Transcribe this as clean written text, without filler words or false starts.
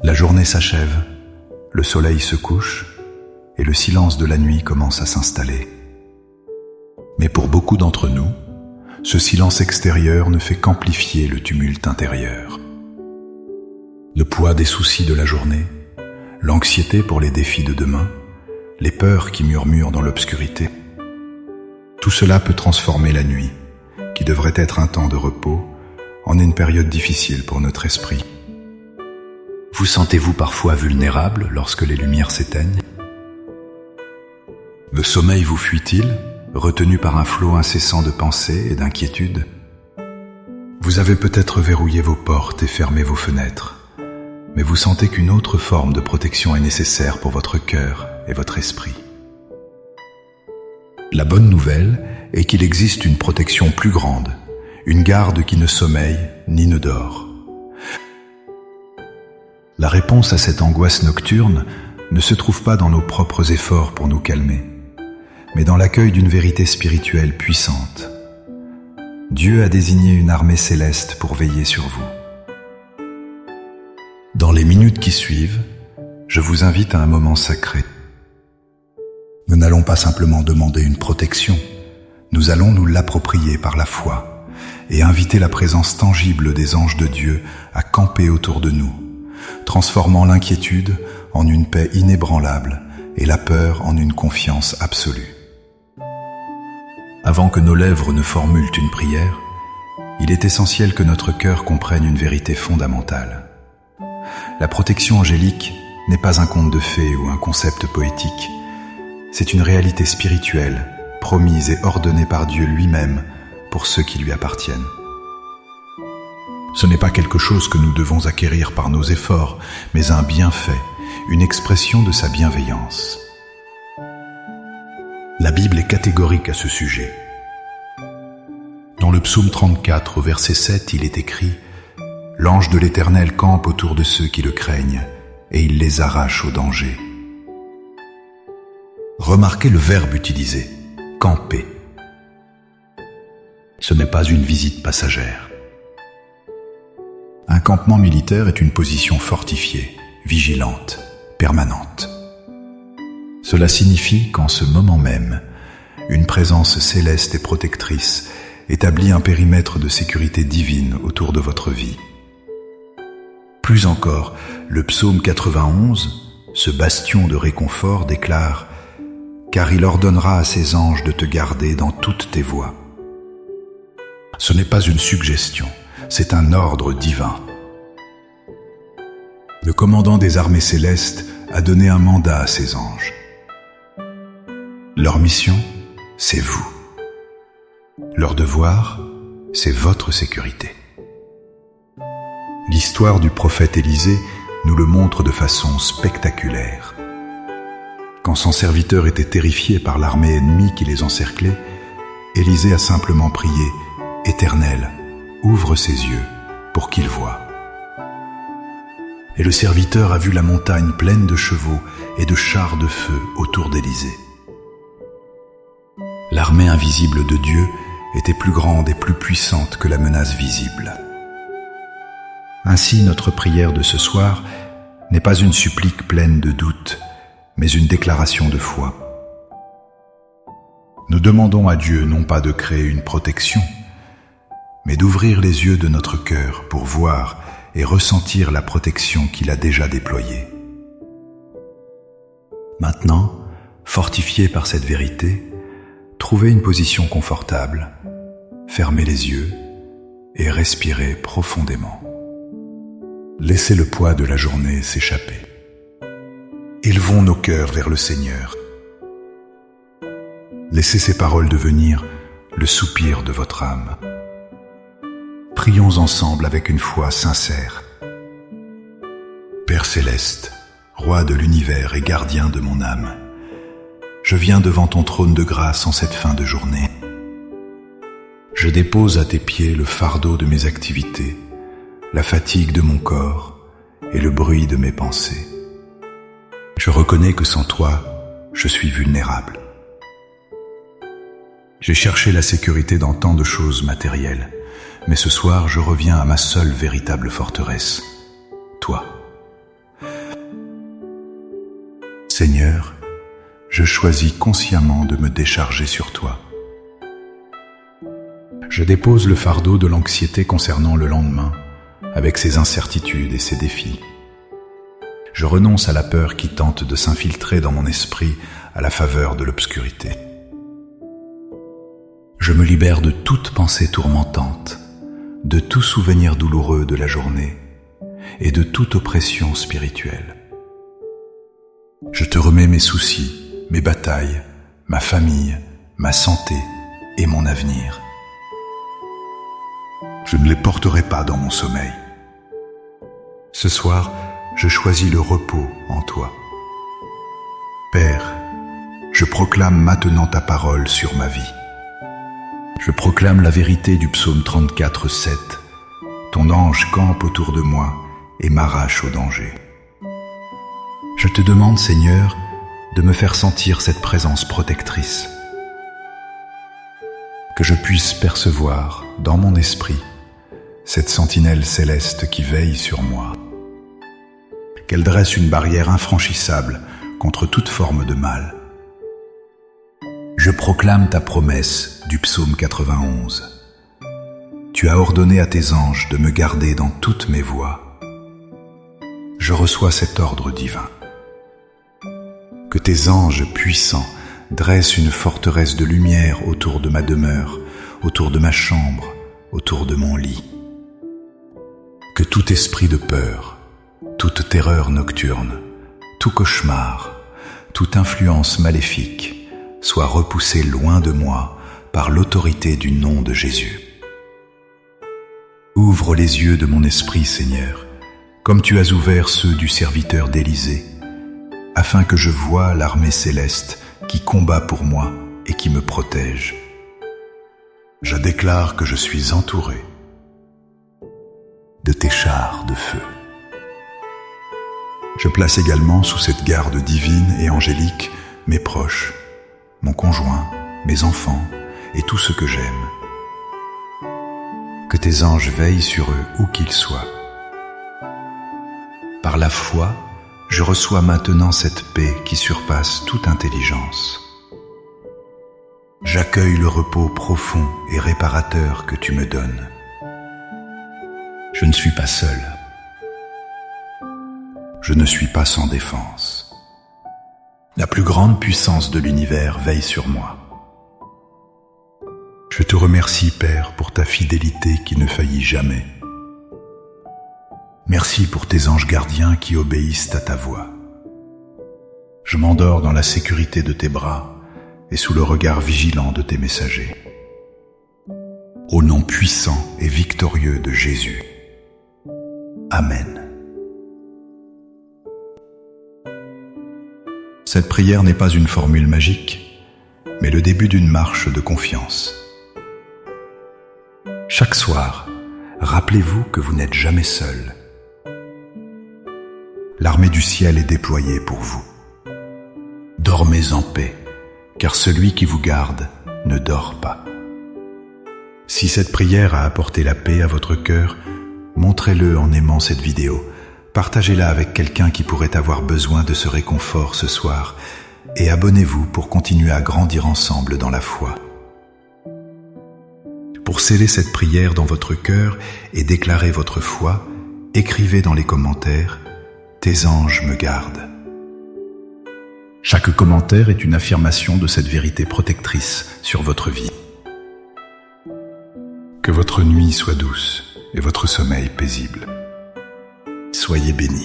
La journée s'achève, le soleil se couche et le silence de la nuit commence à s'installer. Mais pour beaucoup d'entre nous, ce silence extérieur ne fait qu'amplifier le tumulte intérieur. Le poids des soucis de la journée, l'anxiété pour les défis de demain, les peurs qui murmurent dans l'obscurité, tout cela peut transformer la nuit, qui devrait être un temps de repos, en une période difficile pour notre esprit. Vous sentez-vous parfois vulnérable lorsque les lumières s'éteignent? Le sommeil vous fuit-il, retenu par un flot incessant de pensées et d'inquiétudes? Vous avez peut-être verrouillé vos portes et fermé vos fenêtres, mais vous sentez qu'une autre forme de protection est nécessaire pour votre cœur et votre esprit. La bonne nouvelle est qu'il existe une protection plus grande, une garde qui ne sommeille ni ne dort. La réponse à cette angoisse nocturne ne se trouve pas dans nos propres efforts pour nous calmer, mais dans l'accueil d'une vérité spirituelle puissante. Dieu a désigné une armée céleste pour veiller sur vous. Dans les minutes qui suivent, je vous invite à un moment sacré. Nous n'allons pas simplement demander une protection, nous allons nous l'approprier par la foi et inviter la présence tangible des anges de Dieu à camper autour de nous, transformant l'inquiétude en une paix inébranlable et la peur en une confiance absolue. Avant que nos lèvres ne formulent une prière, il est essentiel que notre cœur comprenne une vérité fondamentale. La protection angélique n'est pas un conte de fées ou un concept poétique, c'est une réalité spirituelle, promise et ordonnée par Dieu lui-même pour ceux qui lui appartiennent. Ce n'est pas quelque chose que nous devons acquérir par nos efforts, mais un bienfait, une expression de sa bienveillance. La Bible est catégorique à ce sujet. Dans le psaume 34, au verset 7, il est écrit « L'ange de l'Éternel campe autour de ceux qui le craignent, et il les arrache au danger. » Remarquez le verbe utilisé, « camper ». Ce n'est pas une visite passagère. Un campement militaire est une position fortifiée, vigilante, permanente. Cela signifie qu'en ce moment même, une présence céleste et protectrice établit un périmètre de sécurité divine autour de votre vie. Plus encore, le psaume 91, ce bastion de réconfort, déclare « Car il ordonnera à ses anges de te garder dans toutes tes voies. » Ce n'est pas une suggestion, c'est un ordre divin. Le commandant des armées célestes a donné un mandat à ses anges. Leur mission, c'est vous. Leur devoir, c'est votre sécurité. L'histoire du prophète Élisée nous le montre de façon spectaculaire. Quand son serviteur était terrifié par l'armée ennemie qui les encerclait, Élisée a simplement prié « Éternel, ouvre ses yeux pour qu'il voie. » Et le serviteur a vu la montagne pleine de chevaux et de chars de feu autour d'Élisée. L'armée invisible de Dieu était plus grande et plus puissante que la menace visible. Ainsi, notre prière de ce soir n'est pas une supplique pleine de doutes, mais une déclaration de foi. Nous demandons à Dieu non pas de créer une protection, mais d'ouvrir les yeux de notre cœur pour voir et ressentir la protection qu'il a déjà déployée. Maintenant, fortifié par cette vérité, trouvez une position confortable, fermez les yeux et respirez profondément. Laissez le poids de la journée s'échapper. Élevons nos cœurs vers le Seigneur. Laissez ces paroles devenir le soupir de votre âme. Prions ensemble avec une foi sincère. Père céleste, roi de l'univers et gardien de mon âme, je viens devant ton trône de grâce en cette fin de journée. Je dépose à tes pieds le fardeau de mes activités, la fatigue de mon corps et le bruit de mes pensées. Je reconnais que sans toi, je suis vulnérable. J'ai cherché la sécurité dans tant de choses matérielles, mais ce soir, je reviens à ma seule véritable forteresse, toi. Seigneur, je choisis consciemment de me décharger sur toi. Je dépose le fardeau de l'anxiété concernant le lendemain, avec ses incertitudes et ses défis. Je renonce à la peur qui tente de s'infiltrer dans mon esprit à la faveur de l'obscurité. Je me libère de toute pensée tourmentante, de tout souvenir douloureux de la journée et de toute oppression spirituelle. Je te remets mes soucis, mes batailles, ma famille, ma santé et mon avenir. Je ne les porterai pas dans mon sommeil. Ce soir, je choisis le repos en toi. Père, je proclame maintenant ta parole sur ma vie. Je proclame la vérité du psaume 34, 7. Ton ange campe autour de moi et m'arrache au danger. Je te demande, Seigneur, de me faire sentir cette présence protectrice. Que je puisse percevoir, dans mon esprit, cette sentinelle céleste qui veille sur moi. Qu'elle dresse une barrière infranchissable contre toute forme de mal. Je proclame ta promesse du psaume 91. Tu as ordonné à tes anges de me garder dans toutes mes voies. Je reçois cet ordre divin. Que tes anges puissants dressent une forteresse de lumière autour de ma demeure, autour de ma chambre, autour de mon lit. Que tout esprit de peur, toute terreur nocturne, tout cauchemar, toute influence maléfique soit repoussé loin de moi par l'autorité du nom de Jésus. Ouvre les yeux de mon esprit, Seigneur, comme tu as ouvert ceux du serviteur d'Élisée, afin que je voie l'armée céleste qui combat pour moi et qui me protège. Je déclare que je suis entouré de tes chars de feu. Je place également sous cette garde divine et angélique mes proches, mon conjoint, mes enfants et tout ce que j'aime. Que tes anges veillent sur eux où qu'ils soient. Par la foi, je reçois maintenant cette paix qui surpasse toute intelligence. J'accueille le repos profond et réparateur que tu me donnes. Je ne suis pas seul. Je ne suis pas sans défense. La plus grande puissance de l'univers veille sur moi. Je te remercie, Père, pour ta fidélité qui ne faillit jamais. Merci pour tes anges gardiens qui obéissent à ta voix. Je m'endors dans la sécurité de tes bras et sous le regard vigilant de tes messagers. Au nom puissant et victorieux de Jésus. Amen. Cette prière n'est pas une formule magique, mais le début d'une marche de confiance. Chaque soir, rappelez-vous que vous n'êtes jamais seul. L'armée du ciel est déployée pour vous. Dormez en paix, car celui qui vous garde ne dort pas. Si cette prière a apporté la paix à votre cœur, montrez-le en aimant cette vidéo. Partagez-la avec quelqu'un qui pourrait avoir besoin de ce réconfort ce soir et abonnez-vous pour continuer à grandir ensemble dans la foi. Pour sceller cette prière dans votre cœur et déclarer votre foi, écrivez dans les commentaires « Tes anges me gardent ». Chaque commentaire est une affirmation de cette vérité protectrice sur votre vie. Que votre nuit soit douce et votre sommeil paisible. Soyez bénis.